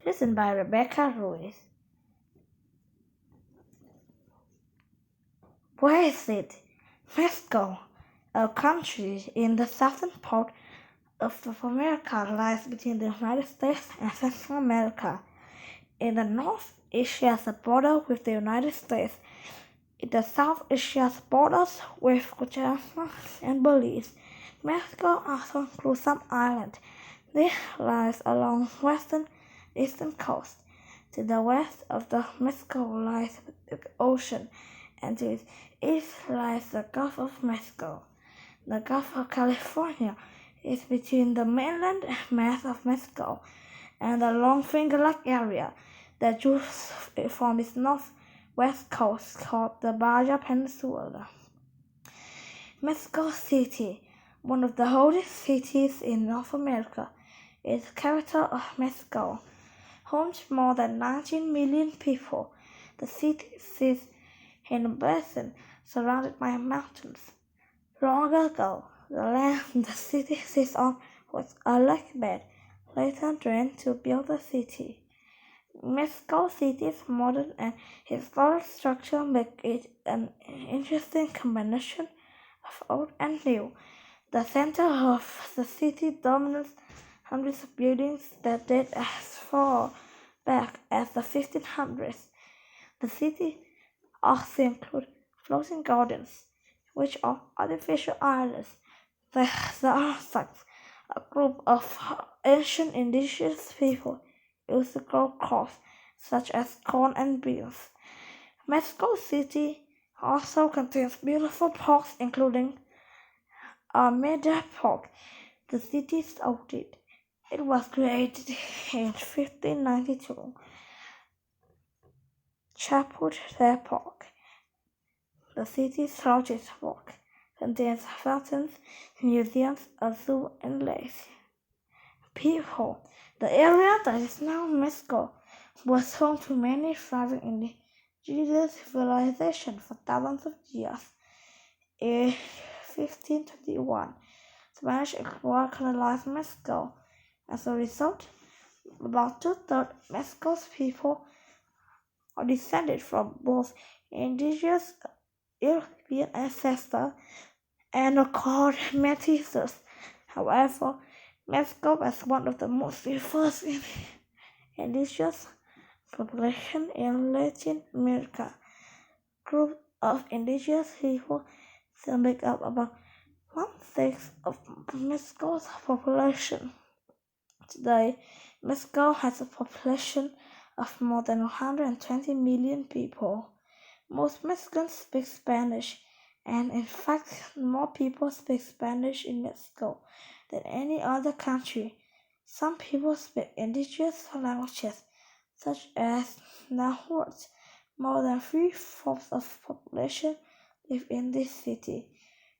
written by Rebecca Ruiz. Where is it? Mexico, a country in the southern part of North America, lies between the United States and Central America. In the north, it shares a border with the United States. In the south, it shares borders with Guatemala and Belize. Mexico also includes some islands. This lies along eastern coast. To the west of the Mexico lies the ocean, and to its east lies the Gulf of Mexico. The Gulf of California is between the mainland mass of Mexico and the long finger-like area that jutts from its northwest coast called the Baja Peninsula. Mexico City, one of the oldest cities in North America, is the capital of Mexico. Home to more than 19 million people, the city sits in a basin surrounded by mountains. Long ago, the land the city sits on was a lake bed, later drained to build the city. Mexico City's modern and historic structure make it an interesting combination of old and new. The center of the city dominates hundreds of buildings that date as far back as the 1500s. The city also includes floating gardens, which are artificial islands that are sites a group of ancient indigenous people used to grow crops such as corn and beans. Mexico City also contains beautiful parks including Alameda Park, the city's oldest. It was created in 1592. Chapultepec Park, the city's largest park, contains fountains, museums, a zoo, and lakes. People, the area that is now Mexico, was home to many thriving indigenous civilizations for thousands of years. In 1521, Spanish explorers colonized Mexico. As a result, about two-thirds of Mexico's people are descended from both indigenous European ancestors and are called mestizos. However, Mexico was one of the most diverse indigenous populations in Latin America. Groups of indigenous people still make up about 1/6 of Mexico's population. Today, Mexico has a population of more than 120 million people. Most Mexicans speak Spanish, and in fact, more people speak Spanish in Mexico than any other country. Some people speak indigenous languages, such as Nahuatl. More than 3/4 of the population live in this city.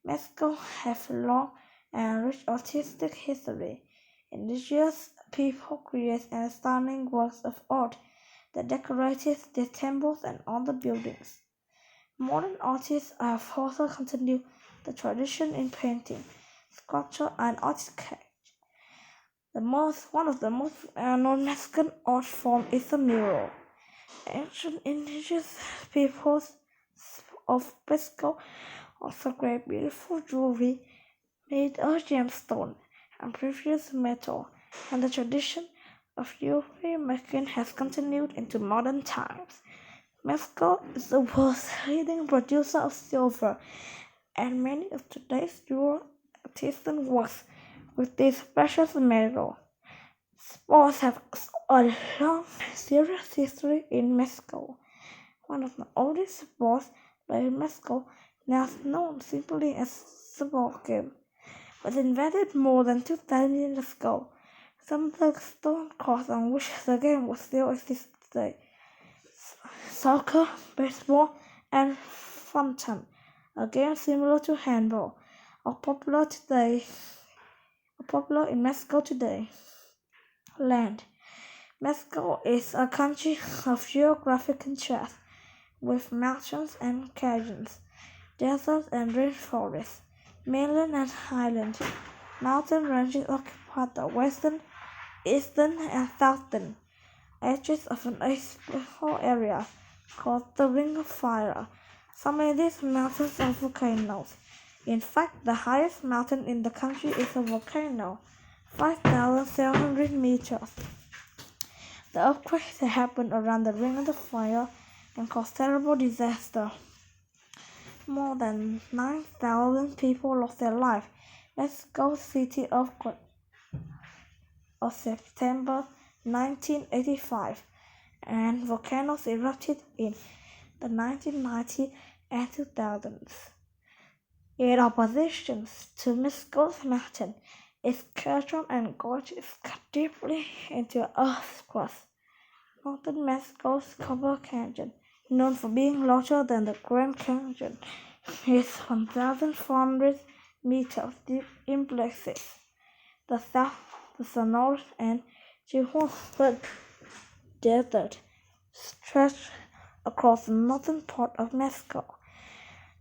Mexico has a long and rich artistic history. Indigenous people create astounding works of art that decorated their temples and other buildings. Modern artists have also continued the tradition in painting, sculpture, and architecture. One of the most known Mexican art forms is the mural. Ancient indigenous peoples of Mexico also create beautiful jewelry made of gemstone and precious metal, and the tradition of jewelry making has continued into modern times. Mexico is the world's leading producer of silver, and many of today's jewel artisan works with this precious metal. Sports have a long, serious history in Mexico. One of the oldest sports played in Mexico, now known simply as the ball game, was invented more than 2,000 years ago. Some of the stone courts on which the game was still exists today. Soccer, baseball, and funtime, a game similar to handball, are popular in Mexico today. Land. Mexico is a country of geographic contrast, with mountains and canyons, deserts and rainforests, mainland and highland. Mountain ranges occupy the western, eastern, and southern edges of an exploitable area called the Ring of Fire. Some of these mountains are volcanoes. In fact, the highest mountain in the country is a volcano, 5,700 meters. The earthquakes that happen around the Ring of the Fire can cause terrible disaster. More than 9,000 people lost their lives. Mexico City earthquake of September 1985, and volcanoes erupted in the 1990s and 2000s. In opposition to Mexico's mountain, its canyon and gorges cut deeply into Earth's crust. Northern Mexico's Copper Canyon, known for being larger than the Grand Canyon, is 1,400 meters deep in places. The South, the Sonora and Chihuahua Desert stretch across the northern part of Mexico.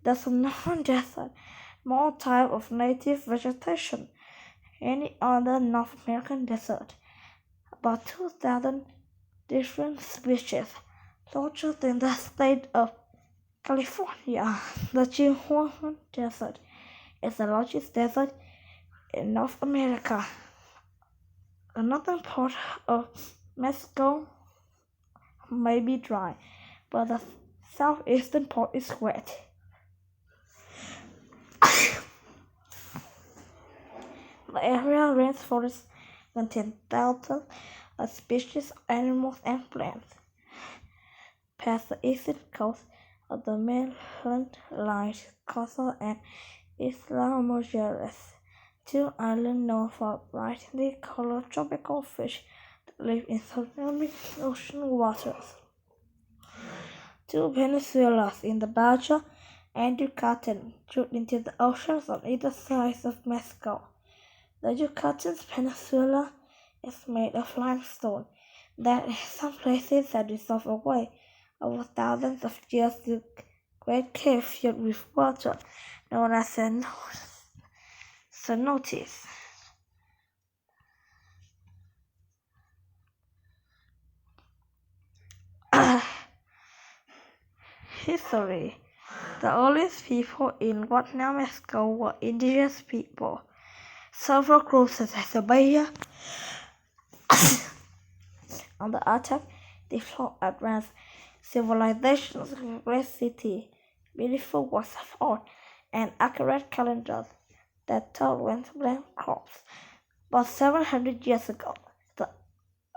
The Sonora Desert, more type of native vegetation any other North American desert. About 2,000 different species, larger than the state of California. The Chihuahua Desert is the largest desert in North America. The northern part of Mexico may be dry, but the southeastern part is wet. The area rainforests contain thousands of species of animals and plants. Past the eastern coast of the mainland lies Costa and Isla Mujeres, two islands known for brightly colored tropical fish that live in surrounding ocean waters. Two peninsulas in the Baja and Yucatan jut into the oceans on either side of Mexico. The Yucatan Peninsula is made of limestone that in some places had dissolved away over thousands of years to great caves filled with water known as cenotes. History. The earliest people in what now Mexico were indigenous people. Several groups such as the Maya on the attack developed advanced civilizations, great city, beautiful works of art, and accurate calendars that told when to plant crops. About 700 years ago, the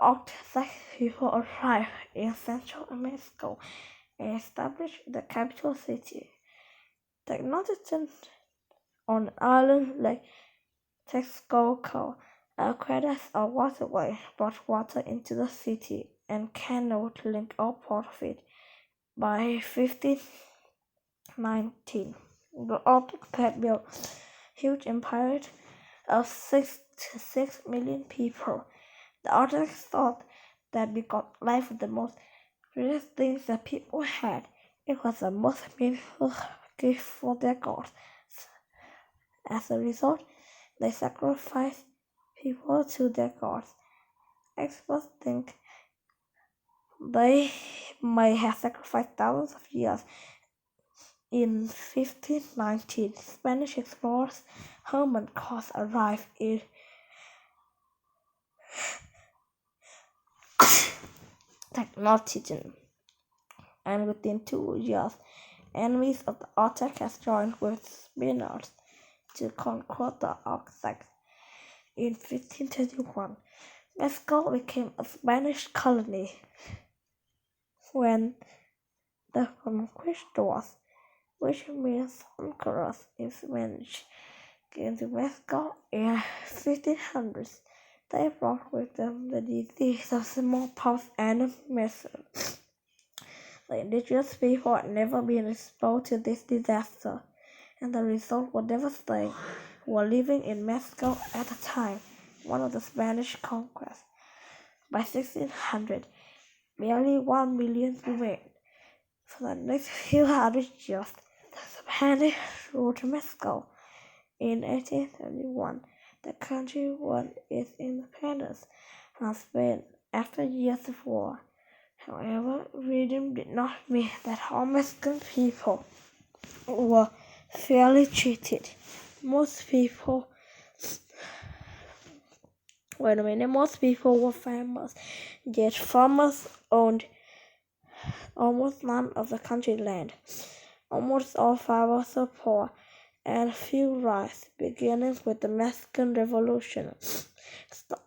Aztec people arrived in central Mexico and established the capital city. Tenochtitlan on an island like Texcoco, aqueducts or waterway brought water into the city and canals linked all part of it. By 1519, the Aztecs had built huge empires of 6 to 6 million people. The Aztecs thought that because life was the most precious things that people had, it was the most meaningful gift for their gods. As a result, they sacrificed people to their gods. Experts think they may have sacrificed thousands of years. In 1519, Spanish explorers Herman Koch arrived in Tenochtitlan, and within 2 years, enemies of the Aztecs joined with Spaniards to conquer the Aztecs. In 1531, Mexico became a Spanish colony. When the conquistadors, which means conquerors in Spanish, came to Mexico in 1500s, they brought with them the disease of smallpox and measles. The indigenous people had never been exposed to this disaster, and the result was devastating. Who were living in Mexico at the time, one of the Spanish conquests. By 1600, nearly 1 million remained. For the next few hundred years, the Spanish ruled Mexico. In 1831, the country won its independence from Spain after years of war. However, freedom did not mean that all Mexican people were fairly treated. Most people most people were farmers, yet farmers owned almost none of the country land. Almost all farmers were poor and few rise, beginning with the Mexican Revolution.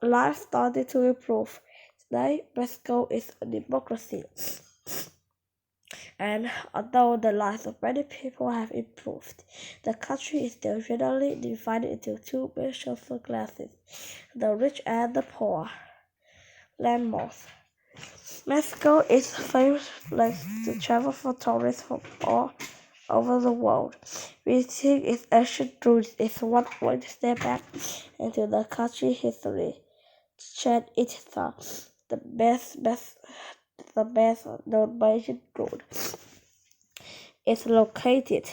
Life started to improve. Today, Mexico is a democracy, and although the lives of many people have improved, the country is still generally divided into two main social classes, the rich and the poor. Landmarks. Mexico is a famous place to travel for tourists from all over the world. Visiting its ancient ruins is one way to step back into the country's history. Chichen Itza, the best known Mayan road, is located.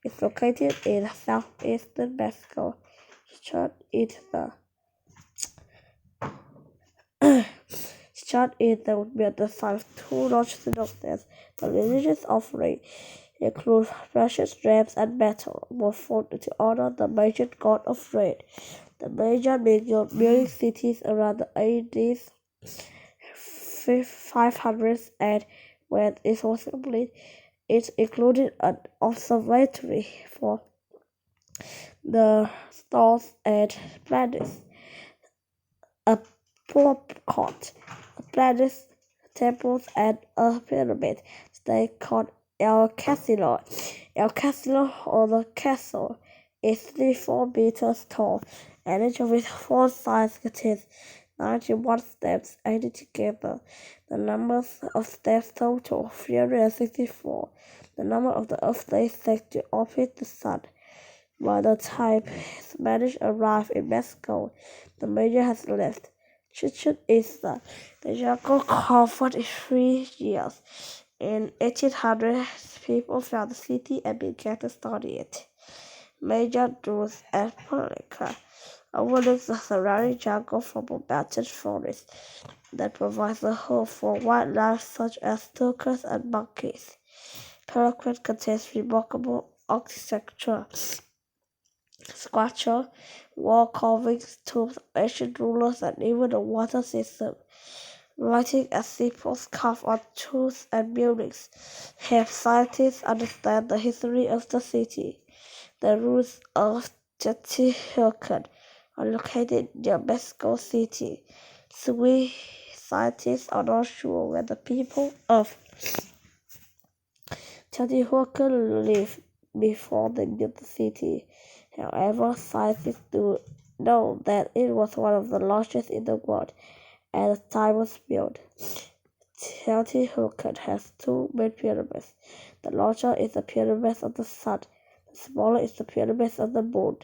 It's located in southeastern Mexico. Chichen Itza. Chichen Itza would be at the site of two large synagogues. The religious offering include precious gems and metal, formed to honor the Mayan god of rain. The Mayan built many cities around the AD 500s, and when it was complete, it included an observatory for the stars and planets, a pop court, planets, temples, and a pyramid. They called El Castillo. El Castillo, or the castle, is 34 meters tall, and each of its four sides contains 91 steps added together. The number of steps total 364. The number of the Earth days take to orbit the Sun. By the time Spanish arrived in Mexico, the Mayan has left. Chichen Itza, the jungle covered in 3 years. In 1800, people found the city and began to study it. Mayan ruins and Polica overlooks the surrounding jungle from a mountain forest that provides a home for wildlife such as tucans and monkeys. Paraguay contains remarkable architecture, sculpture, wall carvings, tombs of ancient rulers, and even a water system. Writing and symbols carved on tools and buildings help scientists understand the history of the city. The ruins of Teotihuacan are located near Mexico City, so we scientists are not sure where the people of Teotihuacan lived before they built the city. However, scientists do know that it was one of the largest in the world at the time it was built. Teotihuacan has two main pyramids. The larger is the Pyramid of the Sun. The smaller is the Pyramid of the Moon.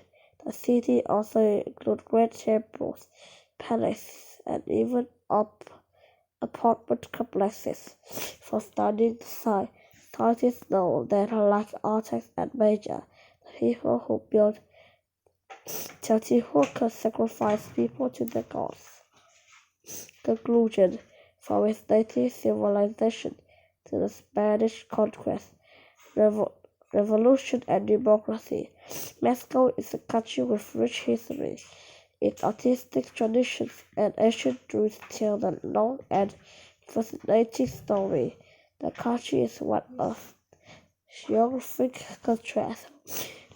The city also includes great temples, palaces, and even apartment complexes. For studying the site, scientists know that unlike Aztecs and Maya, the people who built Teotihuacan sacrificed people to the gods. Conclusion. From its native civilization to the Spanish conquest, revolution, and democracy, Mexico is a country with rich history. Its artistic traditions and ancient roots tell a long and fascinating story. The country is one of geographic contrast.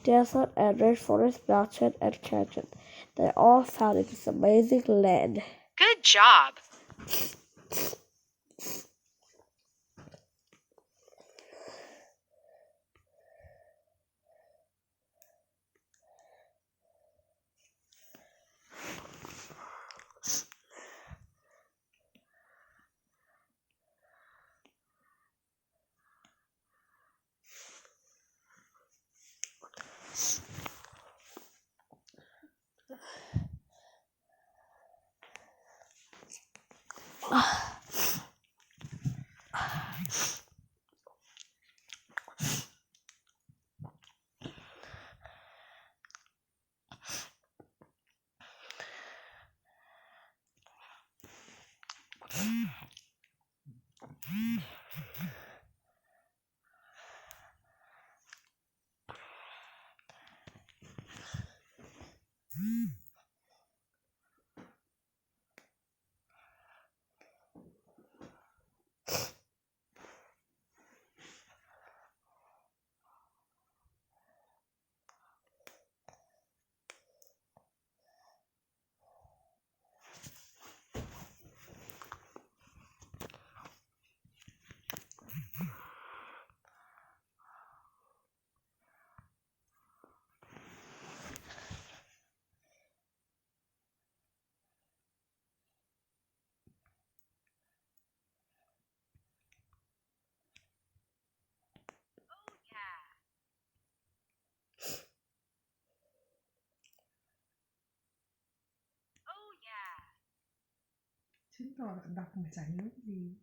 Desert and rainforest, mountain and canyon. They all found in this amazing land. Good job! Chứng tỏ bạn đọc mà chả nhớ gì.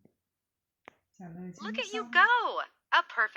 Trả lời cho Look nó at you xong. go! A perfect